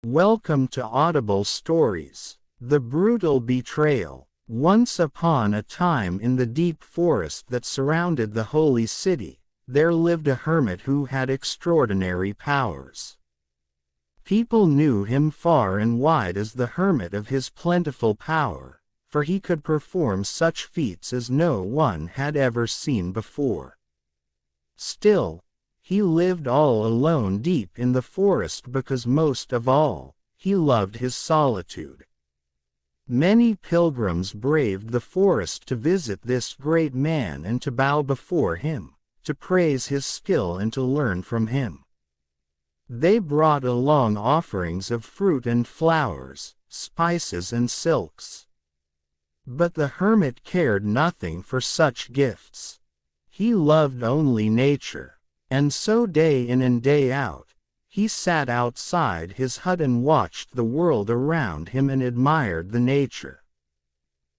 Welcome to Audible Stories. The Brutal Betrayal. Once upon a time in the deep forest that surrounded the holy city, there lived a hermit who had extraordinary powers. People knew him far and wide as the hermit of his plentiful power, for he could perform such feats as no one had ever seen before. Still, he lived all alone deep in the forest because most of all, he loved his solitude. Many pilgrims braved the forest to visit this great man and to bow before him, to praise his skill and to learn from him. They brought along offerings of fruit and flowers, spices and silks. But the hermit cared nothing for such gifts. He loved only nature. And so day in and day out, he sat outside his hut and watched the world around him and admired the nature.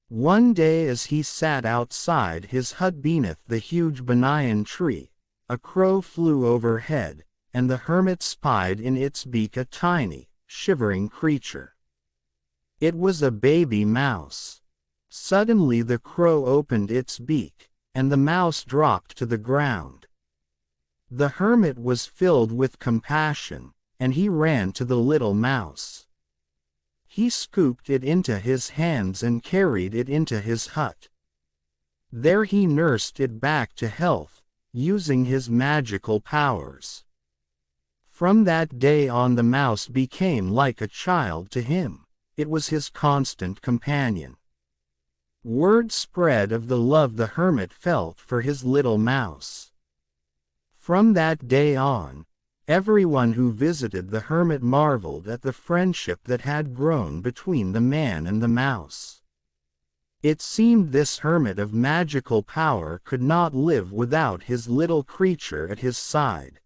One day as he sat outside his hut beneath the huge banyan tree, a crow flew overhead, and the hermit spied in its beak a tiny, shivering creature. It was a baby mouse. Suddenly the crow opened its beak, and the mouse dropped to the ground. The hermit was filled with compassion, and he ran to the little mouse. He scooped it into his hands and carried it into his hut. There he nursed it back to health, using his magical powers. From that day on the mouse became like a child to him. It was his constant companion. Word spread of the love the hermit felt for his little mouse. From that day on, everyone who visited the hermit marveled at the friendship that had grown between the man and the mouse. It seemed this hermit of magical power could not live without his little creature at his side.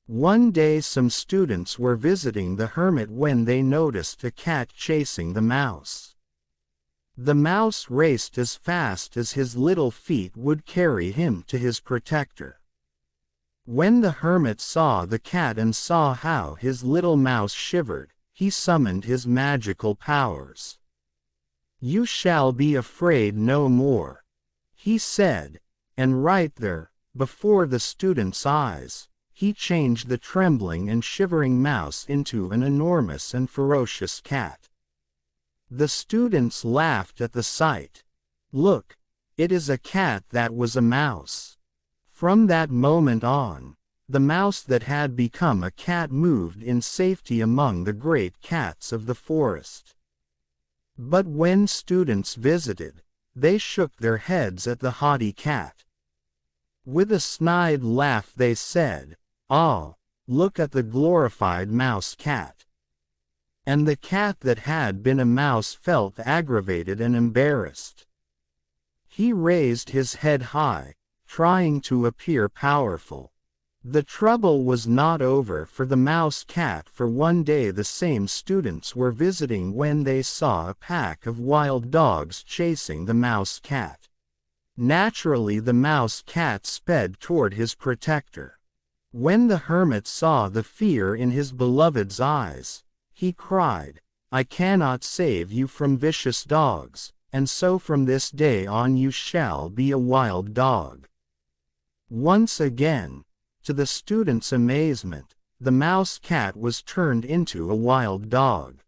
One day some students were visiting the hermit when they noticed a cat chasing the mouse. The mouse raced as fast as his little feet would carry him to his protector. When the hermit saw the cat and saw how his little mouse shivered, he summoned his magical powers. "You shall be afraid no more," he said, and right there, before the student's eyes, he changed the trembling and shivering mouse into an enormous and ferocious cat. The students laughed at the sight. "Look, it is a cat that was a mouse." From that moment on, the mouse that had become a cat moved in safety among the great cats of the forest. But when students visited, they shook their heads at the haughty cat. With a snide laugh they said, "Ah, look at the glorified mouse cat." And the cat that had been a mouse felt aggravated and embarrassed. He raised his head high, trying to appear powerful. The trouble was not over for the mouse cat, for one day the same students were visiting when they saw a pack of wild dogs chasing the mouse cat. Naturally the mouse cat sped toward his protector. When the hermit saw the fear in his beloved's eyes, he cried, "I cannot save you from vicious dogs, and so from this day on you shall be a wild dog." Once again, to the students' amazement, the mouse cat was turned into a wild dog.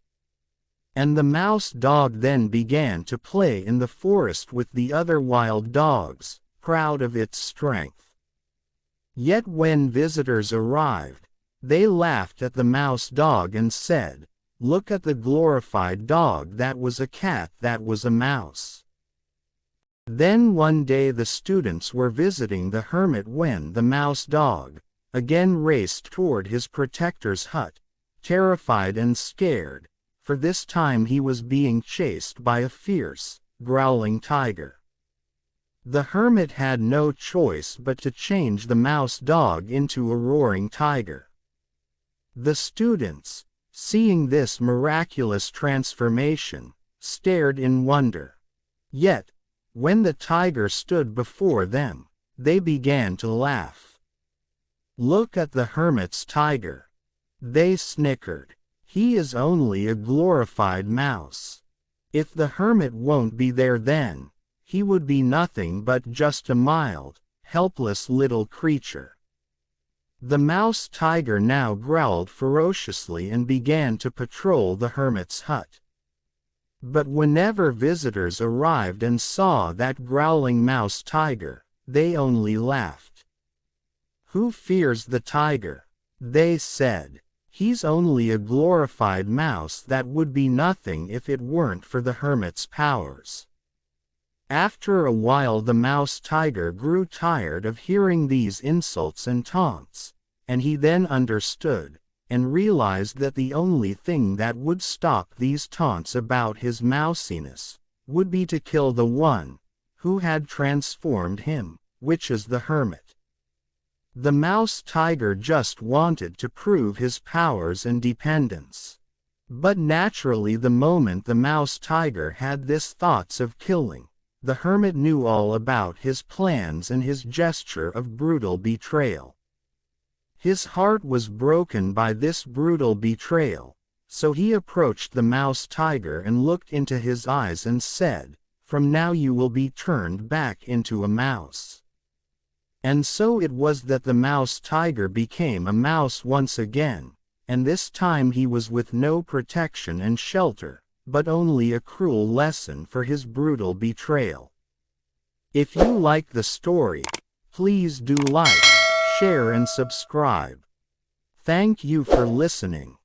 And the mouse dog then began to play in the forest with the other wild dogs, proud of its strength. Yet when visitors arrived, they laughed at the mouse dog and said, "Look at the glorified dog that was a cat that was a mouse." Then one day the students were visiting the hermit when the mouse dog again raced toward his protector's hut, terrified and scared, for this time he was being chased by a fierce, growling tiger. The hermit had no choice but to change the mouse dog into a roaring tiger. The students, seeing this miraculous transformation, stared in wonder. Yet, when the tiger stood before them, they began to laugh. "Look at the hermit's tiger," they snickered. He is only a glorified mouse. If the hermit won't be there then, he would be nothing but just a mild, helpless little creature." The mouse tiger now growled ferociously and began to patrol the hermit's hut. But whenever visitors arrived and saw that growling mouse tiger, they only laughed. "Who fears the tiger?" they said. "He's only a glorified mouse that would be nothing if it weren't for the hermit's powers." After a while the mouse tiger grew tired of hearing these insults and taunts, and he then understood, and realized that the only thing that would stop these taunts about his mousiness would be to kill the one who had transformed him, which is the hermit. The mouse tiger just wanted to prove his powers and dependence. But naturally, the moment the mouse tiger had this thoughts of killing, the hermit knew all about his plans and his gesture of brutal betrayal. His heart was broken by this brutal betrayal, so he approached the mouse tiger and looked into his eyes and said, "From now you will be turned back into a mouse." And so it was that the mouse tiger became a mouse once again, and this time he was with no protection and shelter, but only a cruel lesson for his brutal betrayal. If you like the story, please do like, share and subscribe. Thank you for listening.